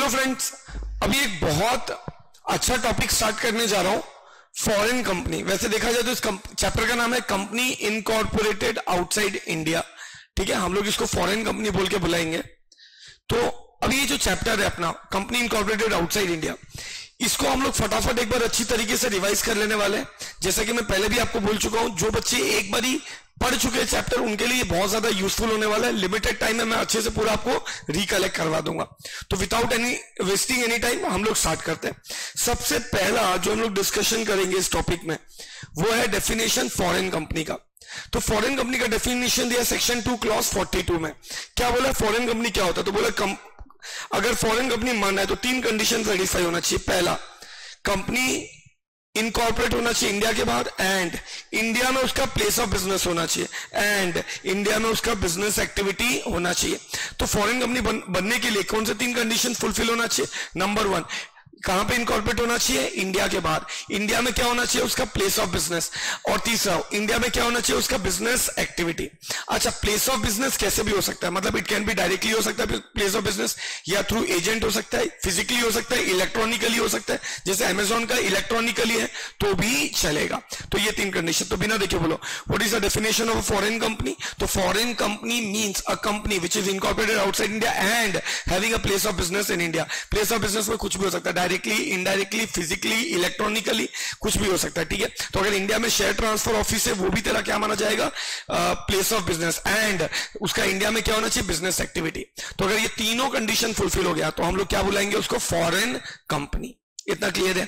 Hello friends, अभी एक बहुत अच्छा टॉपिक स्टार्ट करने जा रहा हूं, फॉरेन कंपनी। वैसे देखा जाए तो इस चैप्टर का नाम है कंपनी इनकॉर्पोरेटेड आउटसाइड इंडिया। ठीक है, हम लोग इसको फॉरेन कंपनी बोल के बुलाएंगे। तो अभी ये जो चैप्टर है अपना कंपनी इनकॉर्पोरेटेड आउटसाइड इंडिया, इसको हम लोग फटाफट एक बार अच्छी तरीके से रिवाइज कर लेने वाले हैं। जैसा कि मैं पहले भी आपको बोल चुका हूं, जो बच्चे एक बारी पढ़ चुके हैं चैप्टर, उनके लिए बहुत ज्यादा यूजफुल होने वाला है। लिमिटेड टाइम में मैं अच्छे से पूरा आपको रिकलेक्ट करवा दूंगा। तो without any wasting any time हम लोग स्टार्ट करते हैं। सबसे पहला जो हम लोग डिस्कशन करेंगे इस टॉपिक में वो है डेफिनेशन फॉरेन कंपनी का। तो फॉरेन कंपनी का डेफिनेशन दिया सेक्शन 2 क्लॉज 42 में। क्या बोला फॉरेन कंपनी क्या होता है? तो बोला अगर फॉरेन कंपनी मानना है तो 3 कंडीशन सेटिस्फाई होना चाहिए। पहला, कंपनी इनकॉर्पोरेट होना चाहिए इंडिया के बाहर, एंड इंडिया में उसका प्लेस ऑफ बिजनेस होना चाहिए, एंड इंडिया में उसका बिजनेस एक्टिविटी होना चाहिए। तो फॉरेन कंपनी बनने के लिए कौन से 3 कंडीशन फुलफिल होना चाहिए? नंबर 1, कहां पे इनकॉर्पोरेट होना चाहिए? इंडिया के बाहर। इंडिया में क्या होना चाहिए? उसका प्लेस ऑफ बिजनेस। और तीसरा, इंडिया में क्या होना चाहिए? उसका बिजनेस एक्टिविटी। अच्छा, प्लेस ऑफ बिजनेस कैसे भी हो सकता है, मतलब इट कैन बी डायरेक्टली हो सकता है प्लेस ऑफ बिजनेस, या थ्रू एजेंट हो सकता है, फिजिकली हो सकता है, इलेक्ट्रॉनिकली हो सकता है। जैसे अमेजोन का इलेक्ट्रॉनिकली है तो भी चलेगा। तो ये 3 कंडीशन। तो बिना देखे बोलो, what is the definition of a foreign company? तो foreign company means a company which is incorporated outside India and having a place of business in India. Place of business में कुछ भी हो सकता है, डायरेक्टली, इनडायरेक्टली, फिजिकली, इलेक्ट्रॉनिकली, कुछ भी हो सकता है। ठीक है, तो अगर इंडिया में शेयर ट्रांसफर ऑफिस है वो भी तेरा क्या माना जाएगा? Place of business. एंड उसका इंडिया में क्या होना चाहिए? Business activity. तो अगर ये तीनों कंडीशन फुलफिल हो गया तो हम लोग क्या बुलाएंगे उसको? Foreign company. इतना क्लियर है?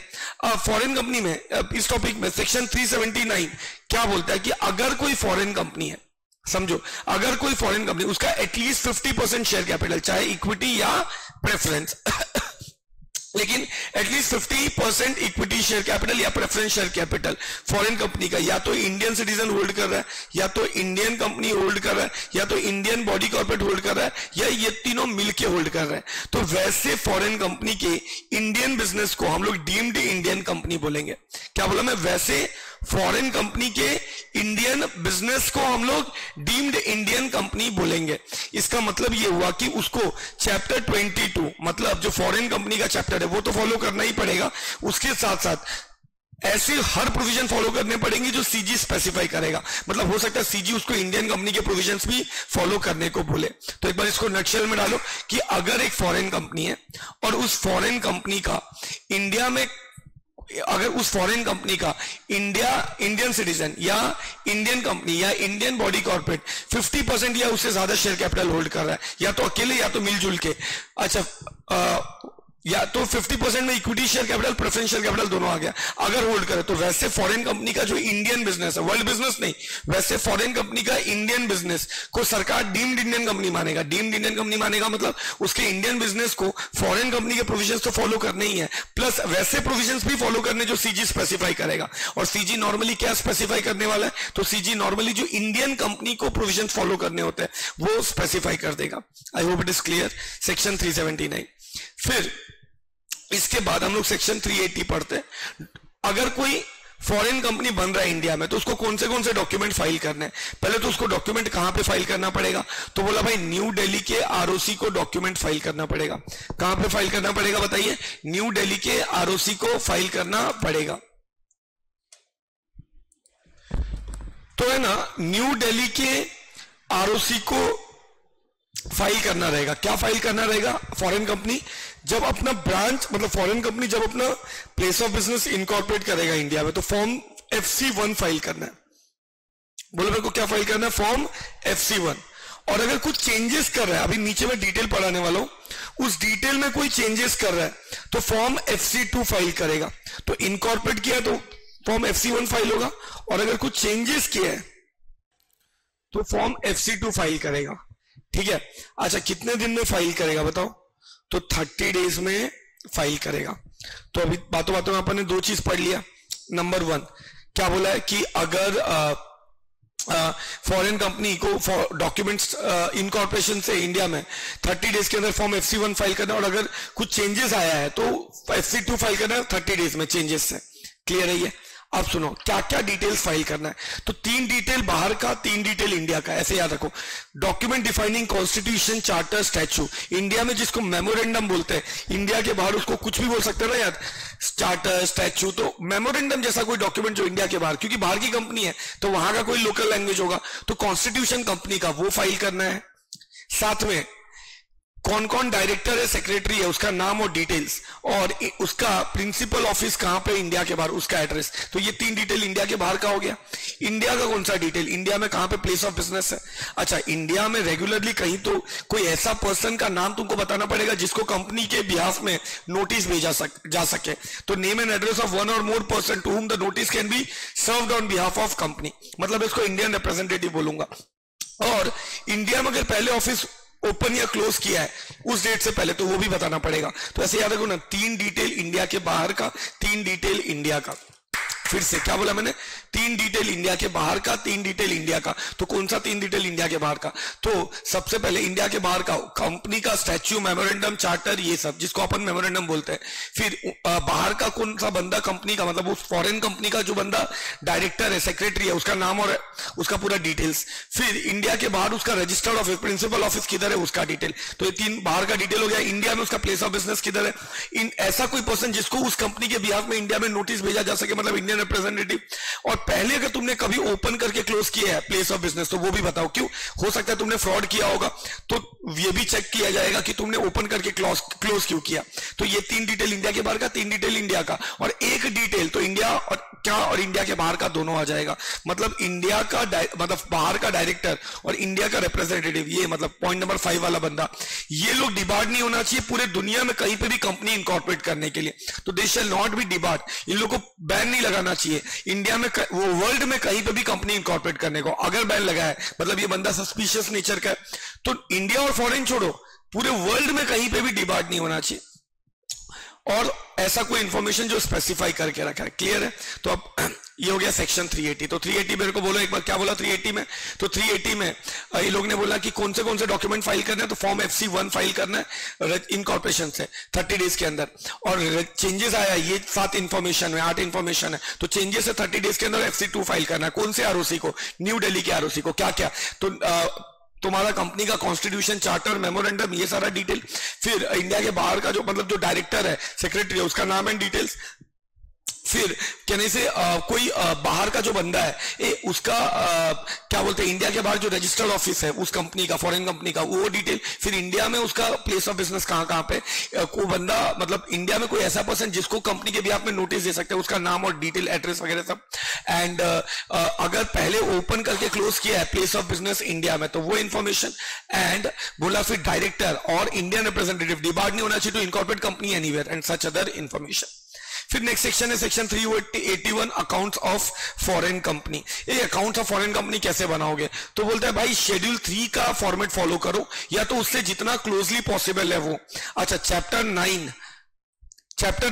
फॉरेन कंपनी में इस टॉपिक में सेक्शन 379 क्या बोलता है कि अगर कोई फॉरेन कंपनी है, समझो अगर कोई फॉरेन कंपनी, उसका एटलीस्ट 50% शेयर कैपिटल, चाहे इक्विटी या प्रेफरेंस लेकिन एटलीस्ट 50% इक्विटी शेयर कैपिटल या preference share capital foreign company का या तो इंडियन सिटीजन होल्ड कर रहा है, या तो इंडियन कंपनी होल्ड कर रहा है, या तो इंडियन बॉडी कॉर्पोरेट होल्ड कर रहा है, या ये तीनों मिलके होल्ड कर रहे हैं। तो वैसे फॉरेन कंपनी के इंडियन बिजनेस को हम लोग डीम्ड इंडियन कंपनी बोलेंगे। क्या बोला मैं? वैसे फॉरेन कंपनी के इंडियन बिजनेस को हम लोग डीम्ड इंडियन कंपनी बोलेंगे। इसका मतलब ये हुआ कि उसको चैप्टर 22, मतलब जो फॉरेन कंपनी का चैप्टर है वो तो फॉलो करना ही पड़ेगा, उसके साथ साथ ऐसे हर प्रोविजन फॉलो करने पड़ेंगे जो सीजी स्पेसिफाई करेगा। मतलब हो सकता है सीजी उसको इंडियन कंपनी के प्रोविजंस भी फॉलो करने को बोले। तो एक बार इसको नटशेल में डालो कि अगर एक फॉरेन कंपनी है और उस फॉरेन कंपनी का इंडिया में, अगर उस फॉरेन कंपनी का इंडियन सिटीजन या इंडियन कंपनी या इंडियन बॉडी कॉर्पोरेट 50% या उससे ज्यादा शेयर कैपिटल होल्ड कर रहा है, या तो अकेले या तो मिलजुल के, अच्छा या तो 50% में equity share capital, preference share capital दोनों आ गया, अगर होल्ड करे, तो वैसे फॉरेन कंपनी का जो इंडियन बिजनेस है, वर्ल्ड बिजनेस नहीं, वैसे फॉरेन कंपनी का इंडियन बिजनेस को सरकार डीम्ड इंडियन कंपनी मानेगा। डीम्ड इंडियन कंपनी मानेगा मतलब उसके इंडियन बिजनेस को फॉरेन कंपनी के प्रोविजंस तो फॉलो करने ही है, प्लस वैसे प्रोविजंस भी फॉलो करने जो सीजी स्पेसिफाई करेगा। और सीजी नॉर्मली क्या स्पेसिफाई करने वाला है? तो सीजी नॉर्मली जो इंडियन कंपनी को प्रोविजन फॉलो करने होते हैं वो स्पेसिफाई कर देगा। आई hope it is clear. Section 379। फिर इसके बाद हम लोग सेक्शन 380 पढ़ते हैं। अगर कोई फॉरेन कंपनी बन रहा है इंडिया में तो उसको कौन से डॉक्यूमेंट फाइल करने हैं? पहले तो उसको डॉक्यूमेंट कहां पे फाइल करना पड़ेगा? तो बोला भाई न्यू दिल्ली के आरओसी को डॉक्यूमेंट फाइल करना पड़ेगा। कहां पे फाइल करना पड़ेगा बताइए? न्यू दिल्ली के आरओसी को फाइल करना पड़ेगा। तो है ना, न्यू दिल्ली के आरओसी को फाइल करना रहेगा। क्या फाइल करना रहेगा? फॉरेन कंपनी जब अपना ब्रांच, मतलब फॉरेन कंपनी जब अपना प्लेस ऑफ बिजनेस इनकॉर्पोरेट करेगा इंडिया में, तो फॉर्म FC1 फाइल करना है। बोलो मेरे को क्या फाइल करना है? Form FC1। और अगर कुछ चेंजेस कर रहा है, अभी नीचे में डिटेल पढ़ाने वाला हूं, उस डिटेल में कोई चेंजेस कर रहा है तो फॉर्म FC2 फाइल करेगा। तो इनकॉर्पोरेट किया तो फॉर्म FC1 फाइल होगा, और अगर कुछ चेंजेस किया है तो फॉर्म FC2 फाइल करेगा। ठीक है, अच्छा कितने दिन में फाइल करेगा बताओ? तो 30 डेज में फाइल करेगा। तो अभी बातों बातों में अपन ने 2 चीज पढ़ लिया। नंबर 1 क्या बोला है कि अगर फॉरेन कंपनी को डॉक्यूमेंट्स इनकॉर्पोरेशन से इंडिया में 30 डेज के अंदर फॉर्म FC1 फाइल करना, और अगर कुछ चेंजेस आया है तो FC2 फाइल करना 30 डेज में चेंजेस से। क्लियर है ये? अब सुनो क्या क्या डिटेल्स फाइल करना है। तो 3 डिटेल बाहर का, 3 डिटेल इंडिया का, ऐसे याद रखो। Document defining constitution, charter, statue. India में जिसको मेमोरेंडम बोलते हैं, इंडिया के बाहर उसको कुछ भी बोल सकते हैं ना यार, चार्टर, स्टैच्यू। तो मेमोरेंडम जैसा कोई डॉक्यूमेंट जो इंडिया के बाहर, क्योंकि बाहर की कंपनी है तो वहां का कोई लोकल लैंग्वेज होगा, तो कॉन्स्टिट्यूशन कंपनी का वो फाइल करना है। साथ में कौन कौन डायरेक्टर है, सेक्रेटरी है, उसका नाम और डिटेल्स, और उसका प्रिंसिपल ऑफिस कहां पे इंडिया के बाहर, उसका एड्रेस। तो ये 3 डिटेल इंडिया के बाहर का हो गया। इंडिया का कौन सा डिटेल, इंडिया में कहां पे प्लेस ऑफ बिजनेस है। अच्छा, इंडिया में रेगुलरली कहीं तो कोई ऐसा पर्सन का नाम तुमको बताना पड़ेगा जिसको कंपनी के बिहाफ में नोटिस भेजा जा सके। तो नेम एंड एड्रेस ऑफ 1 और more person to whom the notice can be served on behalf of company, मतलब इसको इंडियन रिप्रेजेंटेटिव बोलूंगा। और इंडिया में अगर पहले ऑफिस ओपन या क्लोज किया है उस डेट से पहले, तो वो भी बताना पड़ेगा। तो ऐसे याद रखो ना, 3 डिटेल इंडिया के बाहर का, 3 डिटेल इंडिया का। फिर से क्या बोला मैंने, 3 डिटेल इंडिया के बाहर का, 3 डिटेल इंडिया का। तो कौन सा 3 डिटेल इंडिया के बाहर का, तो सबसे पहले इंडिया के बाहर का कंपनी का स्टैच्यू, मेमोरेंडम, चार्टर, ये सब जिसको अपन मेमोरेंडम बोलते हैं। फिर बाहर का कौन सा बंदा कंपनी का, मतलब उस फॉरेन कंपनी का जो बंदा डायरेक्टर है, सेक्रेटरी है, उसका नाम और उसका पूरा डिटेल्स। फिर इंडिया के बाहर उसका रजिस्टर्ड ऑफिस, प्रिंसिपल ऑफिस किधर है, उसका डिटेल। तो ये 3 बाहर का डिटेल हो गया। इंडिया में उसका प्लेस ऑफ बिजनेस किधर है, ऐसा कोई पर्सन जिसको उस कंपनी के बिहाफ में इंडिया में नोटिस भेजा जा सके, मतलब इंडियन रिप्रेजेंटेटिव। और पहले अगर तुमने कभी ओपन करके क्लोज किया है प्लेस ऑफ बिजनेस, तो वो भी बताओ। क्यों, हो सकता है तुमने फ्रॉड किया होगा, तो ये भी चेक किया जाएगा कि तुमने ओपन करके क्लोज क्यों किया। तो ये 3 डिटेल इंडिया के बाहर का, 3 डिटेल इंडिया का, और 1 डिटेल तो इंडिया और क्या और इंडिया के बाहर का दोनों आ जाएगा। मतलब इंडिया का मतलब बाहर का डायरेक्टर और इंडिया का रिप्रेजेंटेटिव, ये मतलब पॉइंट नंबर 5 वाला बंदा, ये लोग डिबार्ड नहीं होना चाहिए पूरे दुनिया में कहीं पे भी कंपनी इनकॉर्पोरेट करने के लिए। तो दे शैल नॉट बी डिबार्ड, इन लोगों को बैन नहीं लगाना चाहिए इंडिया में, वो वर्ल्ड में कहीं पे भी कंपनी इनकॉर्पोरेट करने को। अगर बैन लगा है मतलब ये बंदा सस्पिशियस नेचर का है, तो इंडिया और फॉरेन छोड़ो, पूरे वर्ल्ड में कहीं पे भी डिबार्ड नहीं होना चाहिए। और ऐसा कोई इंफॉर्मेशन जो स्पेसिफाई करके रखा है, क्लियर है। तो अब ये हो गया सेक्शन 380। तो 380 मेरे को बोलो एक बार, क्या बोला 380 में। तो 380 में ये लोग ने बोला कि कौन से डॉक्यूमेंट फाइल करना है, तो फॉर्म FC1 फाइल करना है इनकॉर्पोरेशन से 30 डेज के अंदर। और चेंजेस आया ये 7 इंफॉर्मेशन में, 8 इंफॉर्मेशन है, तो चेंजेस है 30 डेज के अंदर FC2 फाइल करना है। कौन से ROC को, न्यू दिल्ली के ROC को, क्या क्या, तो तुम्हारा कंपनी का कॉन्स्टिट्यूशन, चार्टर, मेमोरेंडम, ये सारा डिटेल। फिर इंडिया के बाहर का जो मतलब जो डायरेक्टर है, सेक्रेटरी है, उसका नाम एंड डिटेल्स। फिर कहने से कोई बाहर का जो बंदा है उसका क्या बोलते हैं, इंडिया के बाहर जो रजिस्टर्ड ऑफिस है उस कंपनी का, फॉरेन कंपनी का, वो डिटेल। फिर इंडिया में उसका प्लेस ऑफ बिजनेस कहां पे, कोई बंदा मतलब इंडिया में कोई ऐसा पर्सन जिसको कंपनी के बिहाफ में नोटिस दे सकते हैं, उसका नाम और डिटेल, एड्रेस वगैरह सब। एंड अगर पहले ओपन करके क्लोज किया है प्लेस ऑफ बिजनेस इंडिया में, तो वो इन्फॉर्मेशन। एंड बोला फिर डायरेक्टर और इंडियन रिप्रेजेंटेटिव डिबार्ड नहीं होना चाहिए to incorporate company anywhere and such other information. फिर नेक्स्ट सेक्शन है section 381 accounts of foreign company. ये अकाउंट्स ऑफ फॉरेन कंपनी कैसे बनाओगे, तो बोलते हैं भाई शेड्यूल 3 का फॉर्मेट फॉलो करो, या तो उससे जितना क्लोजली पॉसिबल है वो। अच्छा, चैप्टर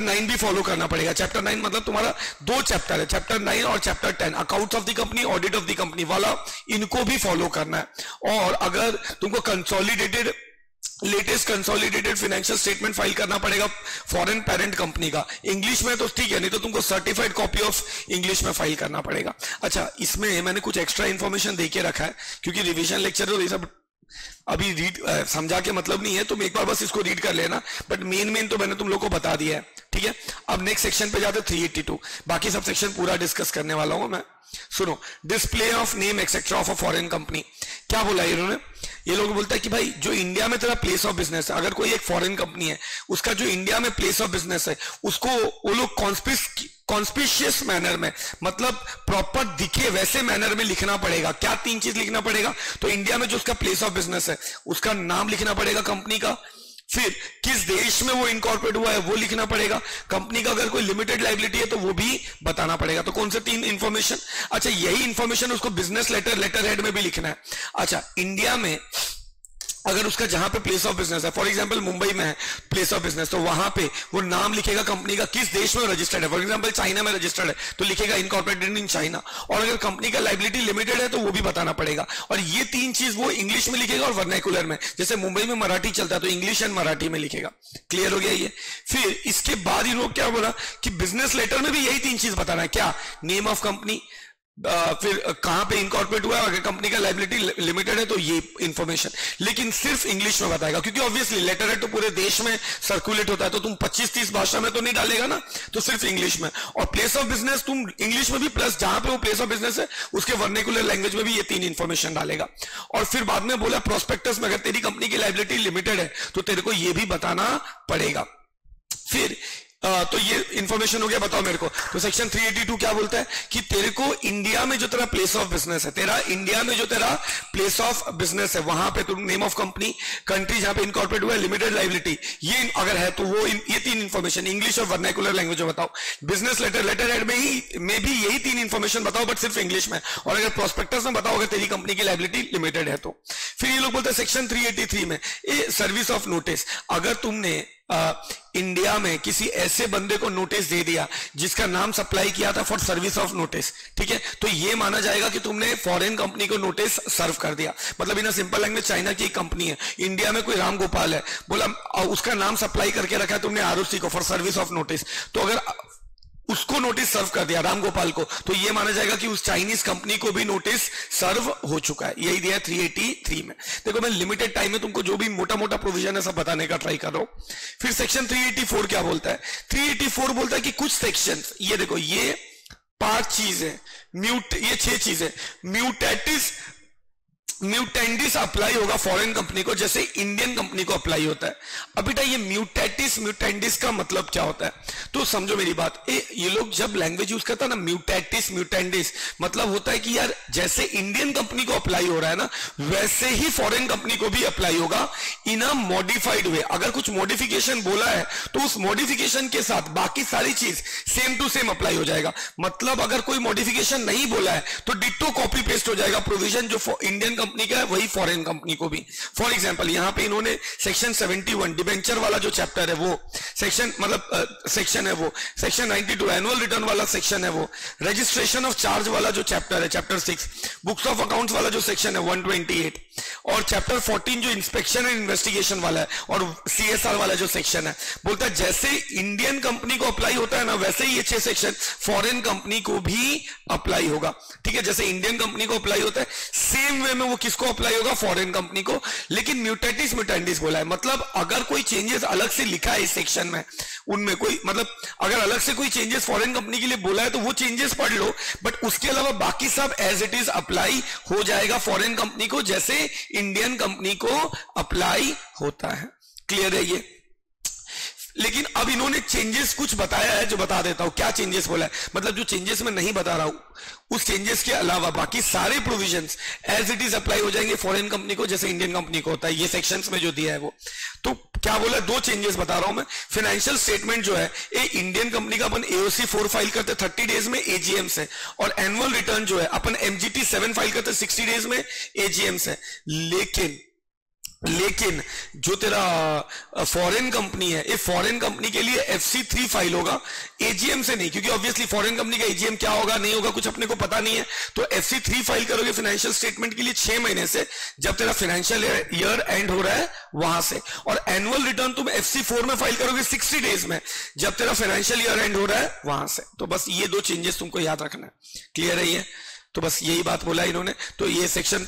9 भी फॉलो करना पड़ेगा। चैप्टर 9 मतलब तुम्हारा 2 चैप्टर है, चैप्टर 9 और chapter 10, accounts of the company, audit of the company वाला, इनको भी फॉलो करना है। और अगर तुमको consolidated latest consolidated financial statement file करना पड़ेगा फॉरेन पेरेंट कंपनी का, इंग्लिश में तो ठीक है, नहीं तो तुमको सर्टिफाइड कॉपी ऑफ इंग्लिश में फाइल करना पड़ेगा। अच्छा, इसमें मैंने कुछ एक्स्ट्रा इंफॉर्मेशन देके रखा है, क्योंकि रिवीजन लेक्चर तो ये सब अभी रीड समझा के मतलब नहीं है, तुम एक बार बस इसको रीड कर लेना, बट मेन तो मैंने तुम लोग को बता दिया है, ठीक है। अब नेक्स्ट सेक्शन पे जाते 382, बाकी सब सेक्शन पूरा डिस्कस करने वाला हूं मैं। सुनो, display of name etcetera of a foreign company. क्या बोला इन्होंने, ये लोग बोलता है कि भाई जो इंडिया में तेरा प्लेस ऑफ बिजनेस है, अगर कोई एक फॉरेन कंपनी है, उसका जो इंडिया में प्लेस ऑफ बिजनेस है, उसको वो लोग कॉन्स्पिशियस मैनर में, मतलब प्रॉपर दिखे वैसे मैनर में लिखना पड़ेगा। क्या 3 चीज लिखना पड़ेगा, तो इंडिया में जो उसका प्लेस ऑफ बिजनेस है उसका नाम लिखना पड़ेगा कंपनी का, फिर किस देश में वो इनकॉर्पोरेट हुआ है वो लिखना पड़ेगा, कंपनी का अगर कोई लिमिटेड लायबिलिटी है तो वो भी बताना पड़ेगा। तो कौन से 3 इंफॉर्मेशन। अच्छा, यही इंफॉर्मेशन उसको बिजनेस लेटर हेड में भी लिखना है। अच्छा, इंडिया में अगर उसका जहां पे प्लेस ऑफ बिजनेस है, फॉर एग्जांपल मुंबई में है प्लेस ऑफ बिजनेस, तो वहां पे वो नाम लिखेगा कंपनी का किस देश में रजिस्टर्ड है। फॉर एग्जांपल चाइना में रजिस्टर्ड है तो लिखेगा इनकॉर्पोरेटेड इन चाइना, और अगर कंपनी का लायबिलिटी लिमिटेड है तो वो भी बताना पड़ेगा। और ये तीन चीज वो इंग्लिश में लिखेगा और वर्नाकुलर में, जैसे मुंबई में मराठी चलता है तो इंग्लिश एंड मराठी में लिखेगा। क्लियर हो गया ये। फिर इसके बाद इन लोग क्या बोला कि बिजनेस लेटर में भी यही तीन चीज बताना है, क्या, नेम ऑफ कंपनी, फिर कहां पे इनकॉर्पोरेट हुआ है, अगर कंपनी का लायबिलिटी लिमिटेड है तो ये इंफॉर्मेशन, लेकिन सिर्फ इंग्लिश में बताएगा, क्योंकि ऑब्वियसली लेटर है तो पूरे देश में सर्कुलेट होता है, तो तुम 25-30 भाषा में तो नहीं डालेगा ना, तो सिर्फ इंग्लिश में। और प्लेस ऑफ बिजनेस तुम इंग्लिश में भी, प्लस जहां पे वो प्लेस ऑफ बिजनेस है उसके वर्नाकुलर लैंग्वेज में भी ये तीन इंफॉर्मेशन डालेगा। और फिर बाद में बोला प्रोस्पेक्टस में अगर तेरी कंपनी की लायबिलिटी लिमिटेड है तो तेरे को ये भी बताना पड़ेगा। फिर तो ये इंफॉर्मेशन हो गया, बताओ मेरे को। तो सेक्शन 382 क्या बोलता है कि तेरे को इंडिया में जो तेरा प्लेस ऑफ बिजनेस है, तेरा इंडिया में जो तेरा प्लेस ऑफ बिजनेस है, वहां पे तुम नेम ऑफ कंपनी, कंट्री जहां पे इनकॉर्पोरेट हुआ है, लिमिटेड लायबिलिटी, ये अगर है तो वो ये तीन इंफॉर्मेशन इंग्लिश और वर्नाकुलर लैंग्वेज में बताओ। बिजनेस लेटर हेड में भी यही तीन इंफॉर्मेशन बताओ, बट सिर्फ इंग्लिश में। और अगर प्रोस्पेक्टस में बताओ अगर तेरी कंपनी की लायबिलिटी लिमिटेड है तो। फिर ये लोग बोलते हैं सेक्शन 383 में सर्विस ऑफ नोटिस, अगर तुमने इंडिया में किसी ऐसे बंदे को नोटिस दे दिया जिसका नाम सप्लाई किया था फॉर सर्विस ऑफ नोटिस, ठीक है, तो ये माना जाएगा कि तुमने फॉरेन कंपनी को नोटिस सर्व कर दिया। मतलब इन सिंपल लैंग्वेज, चाइना की एक कंपनी है, इंडिया में कोई राम गोपाल है, बोला उसका नाम सप्लाई करके रखा है तुमने आरओसी को फॉर सर्विस ऑफ नोटिस, तो अगर उसको नोटिस सर्व कर दिया राम गोपाल को, तो ये माना जाएगा कि उस चाइनीज कंपनी को भी नोटिस सर्व हो चुका है। यही दिया है 383 में। देखो मैं लिमिटेड टाइम में तुमको जो भी मोटा मोटा प्रोविजन है सब बताने का ट्राई कर रहा हूं। फिर सेक्शन 384 क्या बोलता है? 384 बोलता है कि कुछ सेक्शन, ये देखो ये 5 चीज है, ये 6 चीज है। म्यूटेंडिस अप्लाई होगा फॉरेन कंपनी को जैसे इंडियन कंपनी को अप्लाई होता है। अब बेटा ये म्यूटेंडिस का मतलब क्या होता है तो समझो मेरी बात। ये लोग जब लैंग्वेज यूज करता है ना, म्यूटेंडिस मतलब होता है कि यार जैसे इंडियन कंपनी को अप्लाई हो रहा है ना, वैसे ही फॉरेन कंपनी को भी अप्लाई होगा इन अ मॉडिफाइड वे। अगर कुछ मॉडिफिकेशन बोला है तो उस मॉडिफिकेशन के साथ बाकी सारी चीज सेम टू सेम अप्लाई हो जाएगा। मतलब अगर कोई मॉडिफिकेशन नहीं बोला है तो डिट्टो कॉपी पेस्ट हो जाएगा प्रोविजन जो इंडियन कंपनी का है वही फॉरेन कंपनी को भी। फॉर एग्जांपल यहां पे इन्होंने सेक्शन 71 डिबेंचर वाला जो चैप्टर है वो सेक्शन सेक्शन है वो, सेक्शन 92 एनुअल रिटर्न वाला सेक्शन है वो, रजिस्ट्रेशन ऑफ चार्ज वाला जो चैप्टर है चैप्टर 6, बुक्स ऑफ अकाउंट्स वाला जो सेक्शन है 128, और चैप्टर 14 जो इंस्पेक्शन एंड इन्वेस्टिगेशन वाला है, और CSR वाला जो सेक्शन है। बोलता है जैसे इंडियन कंपनी को अप्लाई होता है ना, वैसे ही ये 6 सेक्शन फॉरेन कंपनी को भी अप्लाई होगा। ठीक है, जैसे इंडियन कंपनी को अप्लाई होता है सेम वे में वो किसको अप्लाई होगा, फॉरेन कंपनी को। लेकिन म्यूटेंडिस बोला है, मतलब अगर कोई चेंजेस अलग से लिखा है इस सेक्शन में, उनमें कोई मतलब अगर अलग से कोई चेंजेस फॉरेन कंपनी के लिए बोला है तो वो चेंजेस पढ़ लो, बट उसके अलावा बाकी सब एज इट इज अप्लाई हो जाएगा फॉरेन कंपनी को जैसे इंडियन कंपनी को अप्लाई होता है। क्लियर है ये? लेकिन अब इन्होंने चेंजेस कुछ बताया है जो बता देता हूं। क्या चेंजेस बोला है, मतलब जो चेंजेस मैं नहीं बता रहा हूं उस चेंजेस के अलावा बाकी सारे provisions as it is apply हो जाएंगे फॉरेन कंपनी को जैसे इंडियन कंपनी को होता है। ये सेक्शंस में जो दिया है वो तो क्या बोला, 2 चेंजेस बता रहा हूं मैं। फाइनेंशियल स्टेटमेंट जो है इंडियन कंपनी का अपन AOC 4 फाइल करते 30 डेज में AGM से, और एनुअल रिटर्न जो है अपन MGT 7 फाइल करते 60 डेज में AGM से। लेकिन जो तेरा फॉरेन कंपनी है, इस फॉरेन कंपनी के लिए FC 3 फाइल होगा AGM से नहीं, क्योंकि ऑब्वियसली फॉरेन कंपनी का AGM क्या होगा नहीं होगा कुछ अपने को पता नहीं है। तो FC 3 फाइल करोगे फाइनेंशियल स्टेटमेंट के लिए 6 महीने से, जब तेरा फाइनेंशियल ईयर एंड हो रहा है वहां से। और एनुअल रिटर्न तुम FC 4 में फाइल करोगे 60 डेज में, जब तेरा फाइनेंशियल ईयर एंड हो रहा है वहां से। तो बस ये 2 चेंजेस तुमको याद रखना है। क्लियर है ये? तो बस यही बात बोला इन्होंने। तो ये सेक्शन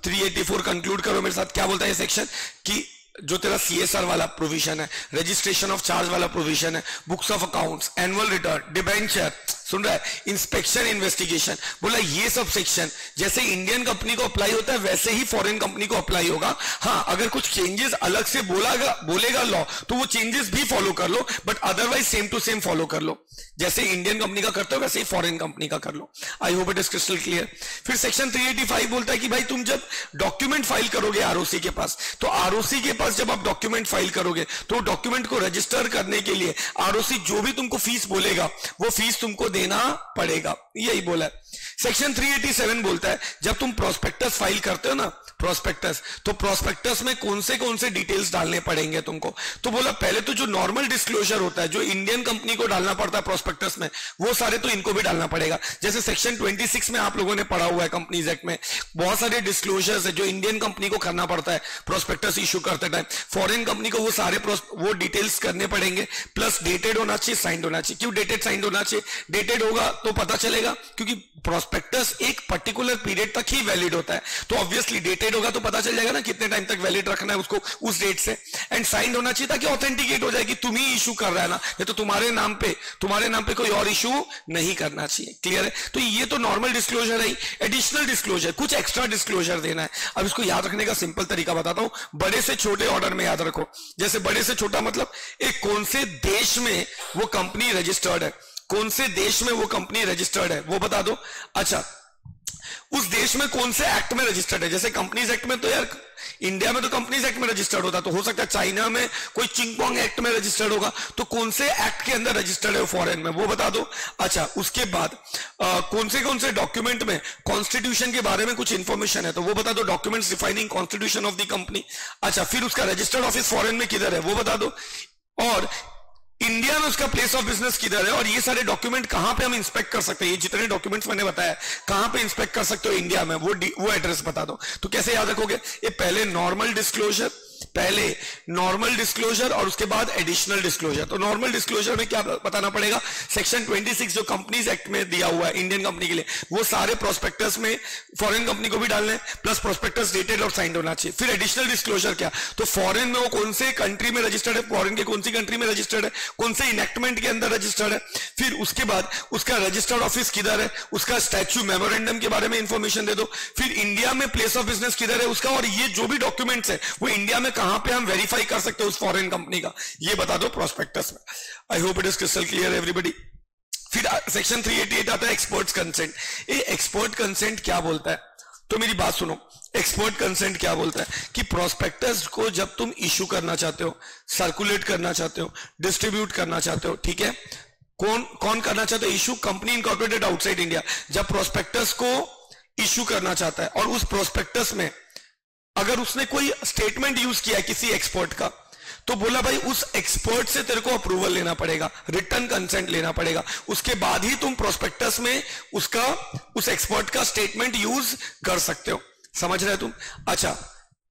384 कंक्लूड करो मेरे साथ। क्या बोलता है ये सेक्शन कि जो तेरा CSR वाला प्रोविजन है, रजिस्ट्रेशन ऑफ चार्ज वाला प्रोविजन है, books of accounts, annual return, debenture, सुन रहा है, इंस्पेक्शन इन्वेस्टिगेशन, बोला ये सब सेक्शन जैसे इंडियन कंपनी को अप्लाई होता है वैसे ही फॉरेन कंपनी को अप्लाई होगा। हाँ, अगर कुछ चेंजेस अलग से बोलेगा लॉ तो वो चेंजेस भी फॉलो कर लो, but otherwise same to same follow कर लो। जैसे इंडियन कंपनी का करते हो वैसे ही फॉरेन कंपनी का कर लो। I hope it is crystal clear. फिर सेक्शन 385 बोलता है कि भाई तुम जब डॉक्यूमेंट फाइल करोगे ROC के पास, तो ROC के पास जब आप डॉक्यूमेंट फाइल करोगे तो डॉक्यूमेंट को रजिस्टर करने के लिए ROC जो भी तुमको फीस बोलेगा वो फीस तुमको देना पड़ेगा। यही बोला है। सेक्शन 387 बोलता है जब तुम प्रोस्पेक्टस फाइल करते हो ना, प्रोस्पेक्टस, तो प्रोस्पेक्टस में कौन से डिटेल्स डालने पड़ेंगे तुमको। तो बोला पहले तो जो नॉर्मल डिस्क्लोजर होता है जो इंडियन कंपनी को डालना पड़ता है प्रोस्पेक्टस में, वो सारे तो इनको भी डालना पड़ेगा। जैसे सेक्शन 26 में आप लोगों ने पढ़ा हुआ है कंपनीज एक्ट में, बहुत सारे डिस्क्लोजर्स है जो इंडियन कंपनी को करना पड़ता है प्रोस्पेक्टस इशू करते टाइम। फॉरेन कंपनी को वो सारे वो डिटेल्स करने पड़ेंगे, प्लस डेटेड होना चाहिए, साइंड होना चाहिए। क्यों डेटेड साइंड होना चाहिए? डेटेड होगा तो पता चलेगा, क्योंकि प्रोस्पेक्टस एक पर्टिकुलर पीरियड तक ही वैलिड होता है, तो ऑब्वियसली डेटेड होगा तो पता चल जाएगा ना कितने टाइम तक वैलिड रखना है उसको उस डेट से। एंड साइंड होना चाहिए ताकि ऑथेंटिकेट हो जाए कि तुम ही इशू कर रहा है ना, नहीं तो तुम्हारे नाम पे कोई और इशू नहीं करना चाहिए। क्लियर है? तो ये तो नॉर्मल डिस्क्लोजर है। एडिशनल डिस्क्लोजर, कुछ एक्स्ट्रा डिस्क्लोजर देना है। अब इसको याद रखने का सिंपल तरीका बताता हूं, बड़े से छोटे ऑर्डर में याद रखो। जैसे बड़े से छोटा मतलब एक कौन से देश में वो कंपनी रजिस्टर्ड है, कौन से देश में वो कंपनी रजिस्टर्ड है वो बता दो। अच्छा, उस देश में कौन से एक्ट में रजिस्टर्ड है। जैसे कंपनीज एक्ट में तो यार इंडिया में तो कंपनीज एक्ट में रजिस्टर्ड होता, तो हो सकता है चाइना में कोई चिंगपोंग एक्ट में रजिस्टर्ड होगा, तो कौन से एक्ट के अंदर रजिस्टर्ड है फॉरेन में वो बता दो। अच्छा, उसके बाद कौन से डॉक्यूमेंट में कॉन्स्टिट्यूशन के बारे में कुछ इंफॉर्मेशन है तो वो बता दो, documents defining constitution of the company. अच्छा, फिर उसका रजिस्टर्ड ऑफिस फॉरेन में किधर है वो बता दो, और इंडिया में उसका प्लेस ऑफ बिजनेस किधर है, और ये सारे डॉक्यूमेंट कहां पे हम इंस्पेक्ट कर सकते हैं। ये जितने डॉक्यूमेंट्स मैंने बताया कहां पे इंस्पेक्ट कर सकते हो इंडिया में, वो एड्रेस बता दो। तो कैसे याद रखोगे? ये पहले नॉर्मल डिस्क्लोजर और उसके बाद एडिशनल डिस्क्लोजर। तो नॉर्मल डिस्क्लोजर में क्या बताना पड़ेगा? सेक्शन 26 जो कंपनीज एक्ट में दिया हुआ है इंडियन कंपनी के लिए, वो सारे प्रोस्पेक्टस में फॉरेन कंपनी को भी डालने, प्लस प्रोस्पेक्टस डेटेड और साइंड होना चाहिए। फिर एडिशनल डिस्क्लोजर क्या? तो फॉरेन में वो कौन से कंट्री में रजिस्टर्ड है, फॉरेन के कौन सी कंट्री में रजिस्टर्ड है, कौन से इनेक्टमेंट के अंदर रजिस्टर्ड है। फिर उसके बाद उसका रजिस्टर्ड ऑफिस किधर है, उसका स्टैच्यू मेमोरेंडम के बारे में इंफॉर्मेशन दे दो। फिर इंडिया में प्लेस ऑफ बिजनेस किधर है उसका, और ये जो भी डॉक्यूमेंट्स है वो इंडिया में कहां पे हम वेरीफाई कर सकते हैं उस फॉरेन कंपनी का, ये बता दो प्रोस्पेक्टस में। आई hope it is crystal clear everybody. फिर सेक्शन 388 आता है एक्सपर्ट कंसेंट। ये एक्सपर्ट कंसेंट क्या बोलता है? तो मेरी बात सुनो, एक्सपर्ट कंसेंट क्या बोलता है कि प्रोस्पेक्टस को जब तुम इशू करना चाहते हो, सर्कुलेट करना चाहते हो, डिस्ट्रीब्यूट करना चाहते हो, ठीक है, कौन करना चाहते हो issue? Company incorporated outside India जब प्रोस्पेक्टस को इशू करना चाहता है और उस प्रोस्पेक्टस में अगर उसने कोई स्टेटमेंट यूज किया है किसी एक्सपर्ट का, तो बोला भाई उस एक्सपर्ट से तेरे को अप्रूवल लेना पड़ेगा, रिटर्न कंसेंट लेना पड़ेगा, उसके बाद ही तुम प्रोस्पेक्टस में उस एक्सपर्ट का स्टेटमेंट यूज कर सकते हो। समझ रहे तुम? अच्छा,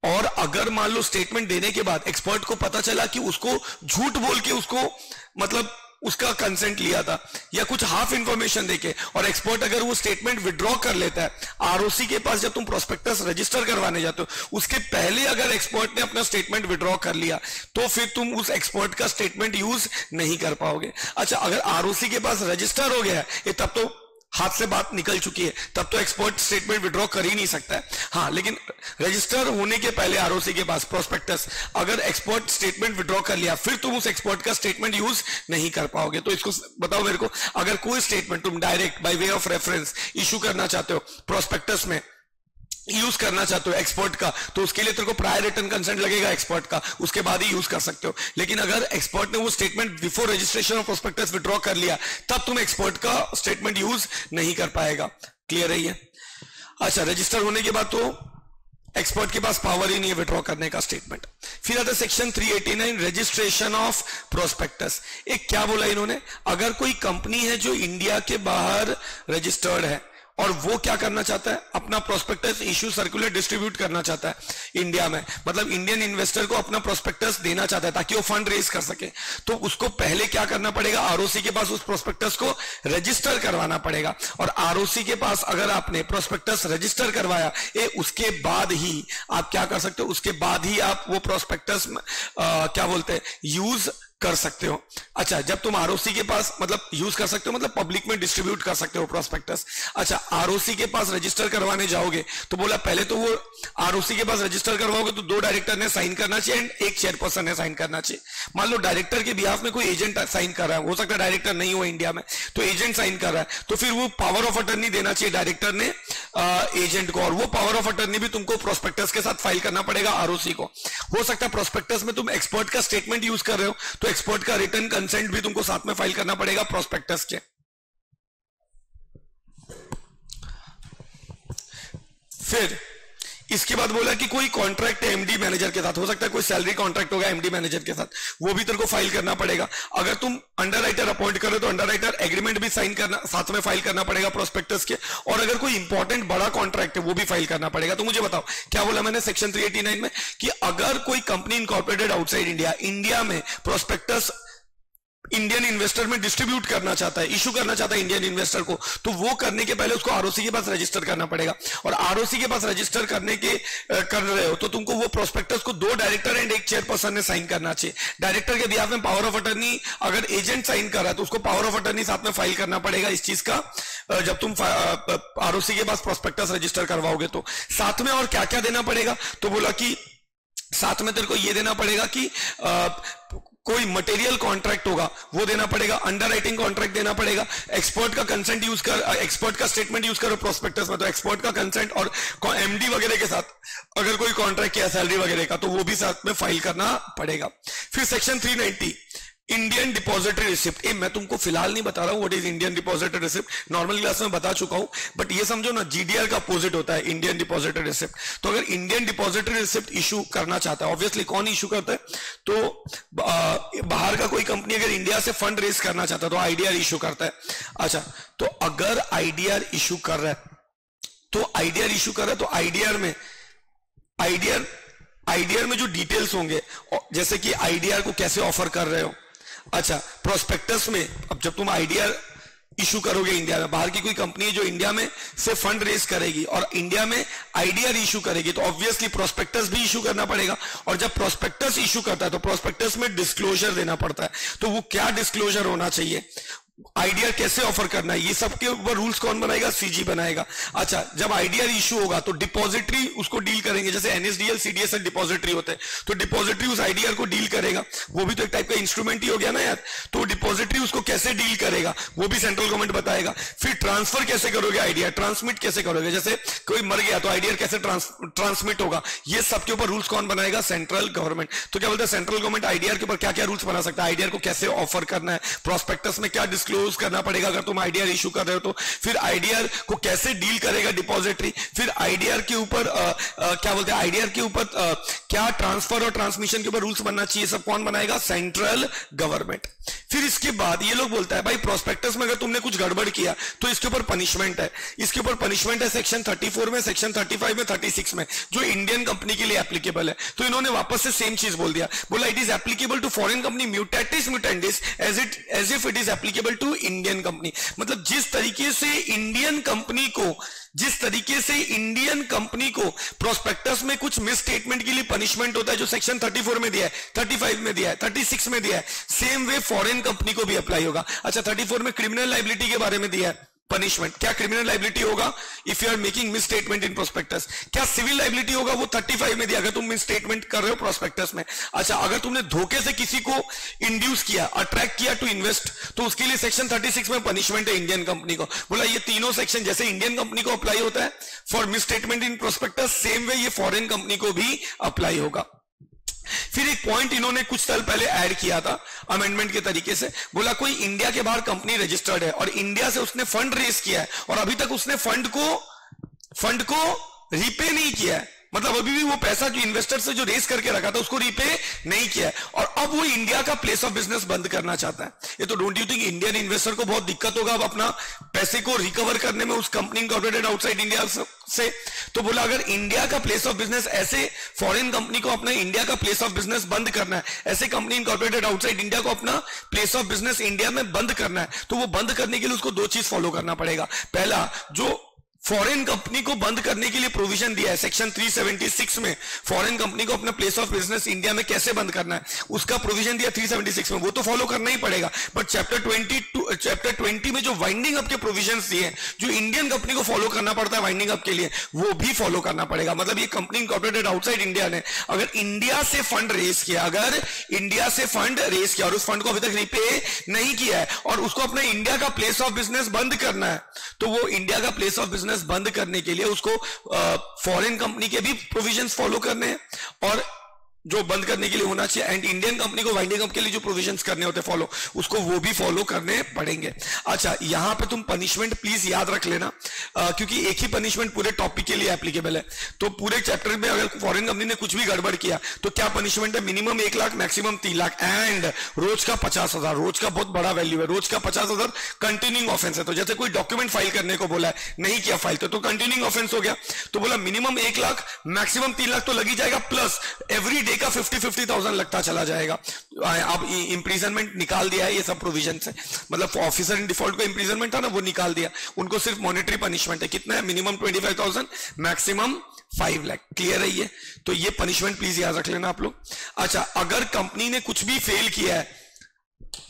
और अगर मान लो स्टेटमेंट देने के बाद एक्सपर्ट को पता चला कि उसको झूठ बोल के उसको मतलब उसका कंसेंट लिया था या कुछ हाफ इंफॉर्मेशन देके, और एक्सपर्ट अगर वो स्टेटमेंट विड्रॉ कर लेता है आरओसी के पास, जब तुम प्रोस्पेक्टस रजिस्टर करवाने जाते हो उसके पहले अगर एक्सपर्ट ने अपना स्टेटमेंट विड्रॉ कर लिया तो फिर तुम उस एक्सपर्ट का स्टेटमेंट यूज नहीं कर पाओगे। अच्छा, अगर आरओसी के पास रजिस्टर हो गया है ये तब तो हाथ से बात निकल चुकी है, तब तो एक्सपर्ट स्टेटमेंट विड्रॉ कर ही नहीं सकता है। हाँ, लेकिन रजिस्टर होने के पहले आरओसी के पास प्रोस्पेक्टस अगर एक्सपर्ट स्टेटमेंट विड्रॉ कर लिया फिर तुम उस एक्सपर्ट का स्टेटमेंट यूज नहीं कर पाओगे। तो इसको बताओ मेरे को, अगर कोई स्टेटमेंट तुम direct by way of reference issue करना चाहते हो, प्रोस्पेक्टस में यूज करना चाहते हो एक्सपर्ट का, तो उसके लिए तेरे को प्रायर रिटर्न कंसेंट लगेगा एक्सपर्ट का, उसके बाद ही यूज कर सकते हो। लेकिन अगर एक्सपर्ट ने वो statement before registration of prospectus withdraw कर लिया तब तुम एक्सपर्ट का स्टेटमेंट यूज नहीं कर पाएगा। क्लियर है ये? अच्छा, रजिस्टर होने के बाद तो एक्सपर्ट के पास पावर ही नहीं है विड्रॉ करने का स्टेटमेंट। फिर आता है सेक्शन 389 रजिस्ट्रेशन ऑफ प्रोस्पेक्टस। एक क्या बोला इन्होंने, अगर कोई कंपनी है जो इंडिया के बाहर रजिस्टर्ड है और वो क्या करना चाहता है, अपना प्रोस्पेक्टस इश्यू सर्कुलेट डिस्ट्रीब्यूट करना चाहता है इंडिया में, मतलब इंडियन इन्वेस्टर को अपना प्रोस्पेक्टस देना चाहता है ताकि वो फंड रेज कर सके, तो उसको पहले क्या करना पड़ेगा, आरओसी के पास उस प्रोस्पेक्टस को रजिस्टर करवाना पड़ेगा। और आरओसी के पास अगर आपने प्रोस्पेक्टस रजिस्टर करवाया उसके बाद ही आप क्या कर सकते हो, उसके बाद ही आप वो प्रोस्पेक्टस क्या बोलते हैं यूज कर सकते हो। अच्छा, जब तुम आरओसी के पास मतलब यूज कर सकते हो मतलब पब्लिक में डिस्ट्रीब्यूट कर सकते हो प्रोस्पेक्टस। अच्छा, आरओसी के पास रजिस्टर करवाने जाओगे तो बोला पहले तो वो आरओसी के पास रजिस्टर करवाओगे तो 2 डायरेक्टर ने साइन करना चाहिए एंड 1 चेयरपर्सन ने साइन करना चाहिए। मान लो डायरेक्टर के बिहाफ में कोई एजेंट साइन कर रहा है, हो सकता है डायरेक्टर नहीं हो इंडिया में, तो एजेंट साइन कर रहा है, तो फिर वो पावर ऑफ अटर्नी देना चाहिए डायरेक्टर ने एजेंट को, और वो पावर ऑफ अटर्नी भी तुमको प्रोस्पेक्टस के साथ फाइल करना पड़ेगा आरओसी को। हो सकता है प्रोस्पेक्टस में तुम एक्सपर्ट का स्टेटमेंट यूज कर रहे हो तो एक्सपर्ट का रिटर्न कंसेंट भी तुमको साथ में फाइल करना पड़ेगा प्रोस्पेक्टस के। फिर इसके बाद बोला कि कोई कॉन्ट्रैक्ट है एमडी मैनेजर के साथ, हो सकता है कोई सैलरी कॉन्ट्रैक्ट होगा एमडी मैनेजर के साथ, वो भी तेरे को फाइल करना पड़ेगा। अगर तुम अंडरराइटर अपॉइंट करो तो अंडरराइटर एग्रीमेंट भी साइन करना, साथ में फाइल करना पड़ेगा प्रोस्पेक्टस के। और अगर कोई इंपॉर्टेंट बड़ा कॉन्ट्रैक्ट है वो भी फाइल करना पड़ेगा। तो मुझे बताओ क्या बोला मैंने सेक्शन 389 में कि अगर कोई company incorporated outside India, India में प्रोस्पेक्टस इंडियन इन्वेस्टर में डिस्ट्रीब्यूट करना चाहता है, इशू करना चाहता है इंडियन इन्वेस्टर को, तो वो करने के पहले उसको आरओसी के पास रजिस्टर करना पड़ेगा। और आरओसी के पास रजिस्टर करने के कर रहे हो तो तुमको वो प्रोस्पेक्टस को 2 डायरेक्टर एंड 1 चेयरपर्सन ने साइन करना चाहिए। डायरेक्टर के बिहाफ में पावर ऑफ अटर्नी, अगर एजेंट साइन कर रहा है तो उसको पावर ऑफ अटर्नी साथ में फाइल करना पड़ेगा इस चीज का, जब तुम आरओसी के पास प्रोस्पेक्टस रजिस्टर करवाओगे तो। साथ में और क्या क्या देना पड़ेगा, तो बोला कि साथ में तेरे को ये देना पड़ेगा कि कोई मटेरियल कॉन्ट्रैक्ट होगा वो देना पड़ेगा, अंडरराइटिंग कॉन्ट्रैक्ट देना पड़ेगा, एक्सपर्ट का कंसेंट यूज कर, एक्सपर्ट का स्टेटमेंट यूज करो प्रोस्पेक्टस में, तो एक्सपर्ट का कंसेंट और एमडी वगैरह के साथ अगर कोई कॉन्ट्रैक्ट किया सैलरी वगैरह का तो वो भी साथ में फाइल करना पड़ेगा। फिर सेक्शन 390 इंडियन डिपॉजिटरी रिसिप्ट। मैं तुमको फिलहाल नहीं बता रहा हूं what is Indian depository receipt, normal class में बता चुका हूं, बट ये समझो ना जीडीआर का अपोजिट होता है इंडियन डिपॉजिटरी रिसिप्ट। तो अगर इंडियन डिपॉजिटरी रिसिप्ट इशू करना चाहता है, ऑब्वियसली कौन इशू करता है, तो बाहर का कोई कंपनी अगर इंडिया से फंड रेज करना चाहता है तो आईडीआर इशू करता है। अच्छा, तो अगर आईडीआर इशू कर रहा है तो आईडीआर इशू कर रहा है तो आईडीआर में जो डिटेल्स होंगे, जैसे कि आईडीआर को कैसे ऑफर कर रहे हो। अच्छा, प्रोस्पेक्टस में अब जब तुम आईडीआर इशू करोगे इंडिया में, बाहर की कोई कंपनी है जो इंडिया में से फंड रेज करेगी और इंडिया में आईडीआर इशू करेगी तो ऑब्वियसली प्रोस्पेक्टस भी इशू करना पड़ेगा। और जब प्रोस्पेक्टस इशू करता है तो प्रोस्पेक्टस में डिस्क्लोजर देना पड़ता है। तो वो क्या डिस्क्लोजर होना चाहिए, आईडीआर कैसे ऑफर करना है, ये सब के ऊपर रूल्स कौन बनाएगा, सीजी बनाएगा। अच्छा, जब आईडीआर इशू होगा तो डिपॉजिटरी उसको डील करेंगे, जैसे एनएसडीएल सीडीएसएल डिपॉजिटरी होते हैं, तो डिपॉजिटरी उस आईडीआर को डील करेगा। वो भी तो एक टाइप का इंस्ट्रूमेंट ही हो गया ना यार, तो डिपॉजिटरी उसको कैसे डील करेगा वो भी सेंट्रल गवर्नमेंट बताएगा। फिर ट्रांसफर कैसे करोगे आईडीआर, ट्रांसमिट कैसे करोगे, जैसे कोई मर गया तो आईडीआर कैसे ट्रांसमिट होगा, ये सब के ऊपर रूल्स कौन बनाएगा, सेंट्रल गवर्नमेंट। तो क्या बोलते हैं सेंट्रल गवर्नमेंट आईडीआर के ऊपर क्या क्या रूल्स बना सकता है, आईडीआर को कैसे ऑफर करना है, प्रोस्पेक्टस में क्या डिस्क्लोज करना पड़ेगा अगर तुम आईडीआर इशू कर रहे हो तो, फिर आईडीआर को कैसे डील करेगा डिपॉजिटरी, फिर आईडीआर के ऊपर क्या बोलते हैं, आईडीआर के ऊपर क्या ट्रांसफर और ट्रांसमिशन के ऊपर रूल्स बनना चाहिए, सब कौन बनाएगा, सेंट्रल गवर्नमेंट। फिर इसके बाद ये लोग बोलता है भाई प्रोस्पेक्टस में अगर तुमने कुछ गड़बड़ किया तो इसके ऊपर पनिशमेंट है, इसके ऊपर पनिशमेंट है सेक्शन 34 में, सेक्शन 35 में, 36 में, जो इंडियन कंपनी के लिए एप्लीकेबल है। तो इन्होंने वापस से सेम चीज बोल दिया, बोला it is applicable to foreign company mutatis mutandis as if it is applicable to Indian company. मतलब जिस तरीके से इंडियन कंपनी को प्रोस्पेक्टस में कुछ मिस स्टेटमेंट के लिए पनिशमेंट होता है जो सेक्शन 34 में दिया है, 35 में दिया है, 36 में दिया है, सेम वे फॉरेन कंपनी को भी अप्लाई होगा। अच्छा, 34 में क्रिमिनल लाइबिलिटी के बारे में दिया है पनिशमेंट, क्या क्रिमिनल लाइबिलिटी होगा if you are making mis statement in prospectus. क्या सिविल लाइबिलिटी होगा, वो 35 में दिया अगर तुम मिस स्टेटमेंट कर रहे हो प्रोस्पेक्टस में। अच्छा, अगर तुमने धोखे से किसी को इंड्यूस किया, अट्रैक्ट किया टू इन्वेस्ट, तो उसके लिए सेक्शन 36 में पनिशमेंट है इंडियन कंपनी को। बोला ये तीनों सेक्शन जैसे इंडियन कंपनी को अप्लाई होता है for miss statement in prospectus, same way ये फॉरेन कंपनी को भी अप्लाई होगा। फिर एक पॉइंट इन्होंने कुछ साल पहले ऐड किया था अमेंडमेंट के तरीके से, बोला कोई इंडिया के बाहर कंपनी रजिस्टर्ड है और इंडिया से उसने फंड रेज किया है और अभी तक उसने फंड को रीपे नहीं किया है, मतलब अभी भी वो पैसा जो इन्वेस्टर से जो रेस करके रखा था उसको रीपे नहीं किया है और अब वो इंडिया का प्लेस ऑफ बिजनेस बंद करना चाहता है। ये तो don't you think Indian investor को बहुत दिक्कत होगा अब अपना पैसे को रिकवर करने में उस कंपनी इनकॉर्पोरेटेड आउटसाइड इंडिया से। तो बोला अगर इंडिया का प्लेस ऑफ बिजनेस, ऐसे फॉरेन कंपनी को अपना इंडिया का प्लेस ऑफ बिजनेस बंद करना है, ऐसे कंपनी इनकॉर्पोरेटेड आउटसाइड इंडिया को अपना प्लेस ऑफ बिजनेस इंडिया में बंद करना है, तो वो बंद करने के लिए उसको 2 चीज फॉलो करना पड़ेगा। पहला, जो फॉरेन कंपनी को बंद करने के लिए प्रोविजन दिया है सेक्शन 376 में, फॉरेन कंपनी को अपना प्लेस ऑफ बिजनेस इंडिया में कैसे बंद करना है उसका प्रोविजन दिया 376 में, वो तो फॉलो करना ही पड़ेगा। बट चैप्टर 20 में जो वाइंडिंग अप के प्रोविजंस दिए हैं, जो इंडियन कंपनी को फॉलो करना पड़ता है वाइंडिंग अप के लिए, वो भी फॉलो करना पड़ेगा। मतलब ये कंपनी इनकॉर्पोरेटेड आउटसाइड इंडिया ने अगर इंडिया से फंड रेज किया और उस फंड को अभी तक रिपे नहीं किया है और उसको अपना इंडिया का प्लेस ऑफ बिजनेस बंद करना है, तो वो इंडिया का प्लेस ऑफ बिजनेस बंद करने के लिए उसको फॉरेन कंपनी के भी प्रोविजंस फॉलो करने हैं और जो बंद करने के लिए होना चाहिए, एंड इंडियन कंपनी को वाइंडिंग अप के लिए जो प्रोविजंस करने होते फॉलो, उसको वो भी फॉलो करने पड़ेंगे। अच्छा, यहां पे तुम पनिशमेंट प्लीज याद रख लेना, क्योंकि एक ही पनिशमेंट पूरे टॉपिक के लिए एप्लीकेबल है। तो पूरे चैप्टर में अगर फॉरेन कंपनी ने कुछ भी गड़बड़ किया तो क्या पनिशमेंट है? Minimum 1 lakh, maximum 3 lakh, and रोज का 50,000। रोज का बहुत बड़ा वैल्यू है, रोज का 50,000 कंटिन्यूइंग ऑफेंस है। तो जैसे कोई डॉक्यूमेंट फाइल करने को बोला है, नहीं किया फाइल, तो कंटिन्यूइंग ऑफेंस हो गया। तो बोला मिनिमम 1 लाख, मैक्सिमम 3 लाख तो लगी जाएगा, प्लस एवरी डे का 50,000 लगता चला जाएगा। अब इंप्रिजनमेंट निकाल दिया है, ये सब प्रोविजन से, मतलब ऑफिसर इन डिफॉल्ट को इंप्रिजनमेंट था ना, वो निकाल दिया। उनको सिर्फ मॉनेटरी पनिशमेंट है, कितना है? Minimum 25,000, maximum 5 lakh. क्लियर है ये? तो ये पनिशमेंट प्लीज याद रख लेना आप लोग। अच्छा, अगर कंपनी ने कुछ भी फेल किया है,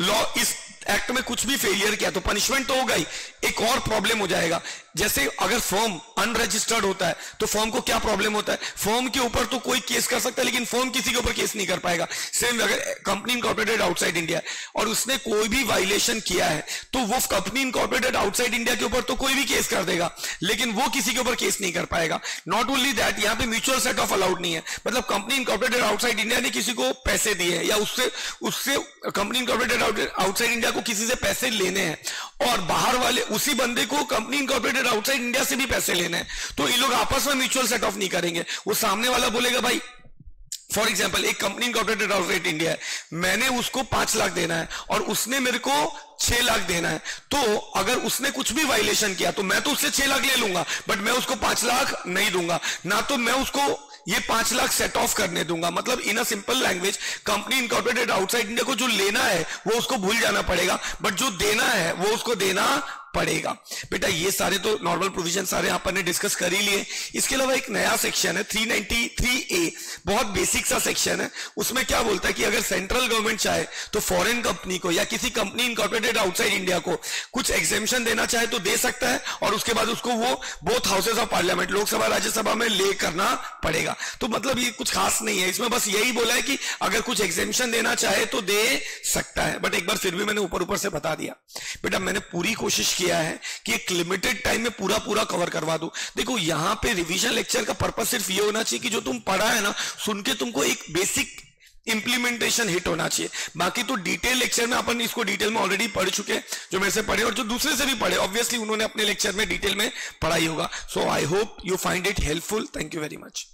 लॉ इस एक्ट में कुछ भी फेलियर किया तो पनिशमेंट तो होगा ही, एक और प्रॉब्लम हो जाएगा। जैसे अगर फर्म अनरजिस्टर्ड होता है तो फर्म को क्या प्रॉब्लम होता है? फर्म के ऊपर तो कोई केस कर सकता है, लेकिन फर्म किसी के ऊपर केस नहीं कर पाएगा। सेम अगर कंपनी इनकॉर्पोरेटेड आउटसाइड इंडिया और उसने कोई भी वायलेशन किया है तो वो कंपनी इनकॉर्पोरेटेड आउटसाइड इंडिया के ऊपर तो कोई भी केस कर देगा, लेकिन वो किसी के ऊपर केस नहीं कर पाएगा। नॉट ओनली दैट, यहां पे म्यूचुअल सेट ऑफ अलाउड नहीं है। मतलब कंपनी इनकॉर्पोरेटेड आउटसाइड इंडिया ने किसी को पैसे दिए या उससे कंपनी इनकॉर्पोरेटेड आउटसाइड इंडिया को किसी से पैसे लेने हैं, और बाहर वाले उसी बंदे को कंपनी इनकॉर्पोरेटेड आउटसाइड इंडिया से भी पैसे लेने हैं, तो ये लोग आपस में म्यूचुअल सेट ऑफ नहीं करेंगे। वो सामने वाला बोलेगा भाई, फॉर एग्जाम्पल एक कंपनी इनकॉर्पोरेटेड आउटसाइड इंडिया है, मैंने उसको 5 लाख देना है और उसने मेरे को 6 लाख देना है, तो अगर उसने कुछ भी वायलेशन किया तो मैं तो उससे 6 लाख ले लूंगा, बट मैं उसको 5 लाख नहीं दूंगा ना, तो मैं उसको ये 5 लाख सेट ऑफ करने दूंगा। मतलब in a simple language, company incorporated outside India को जो लेना है वो उसको भूल जाना पड़ेगा, बट जो देना है वो उसको देना पड़ेगा। बेटा ये सारे तो नॉर्मल प्रोविजन सारे अपन ने डिस्कस कर ही लिए। इसके अलावा एक नया सेक्शन है 393A, बहुत बेसिक सा सेक्शन है। उसमें क्या बोलता है कि अगर सेंट्रल गवर्नमेंट चाहे तो फॉरेन कंपनी को या किसी कंपनी इनकॉर्पोरेटेड आउटसाइड इंडिया को कुछ एग्जेम्पशन देना चाहे तो दे सकता है, और उसके बाद उसको वो both houses of parliament, Lok Sabha Rajya Sabha में ले करना पड़ेगा। तो मतलब ये कुछ खास नहीं है, इसमें बस यही बोला है कि अगर कुछ एग्जेम्पशन देना चाहे तो दे सकता है, बट एक बार फिर भी मैंने ऊपर ऊपर से बता दिया। बेटा मैंने पूरी कोशिश किया है कि एक लिमिटेड टाइम में पूरा कवर करवा दूं। देखो यहां पे रिवीजन लेक्चर का पर्पस सिर्फ ये होना चाहिए कि जो तुम पढ़ा है ना, सुन के तुमको एक बेसिक इंप्लीमेंटेशन हिट होना चाहिए। बाकी तो डिटेल लेक्चर में अपन इसको डिटेल में ऑलरेडी पढ़ चुके हैं, जो मेरे से पढ़े और जो दूसरे से भी पढ़े, ऑब्वियसली उन्होंने अपने लेक्चर में डिटेल में पढ़ाई होगा। So I hope you find it helpful. Thank you very much.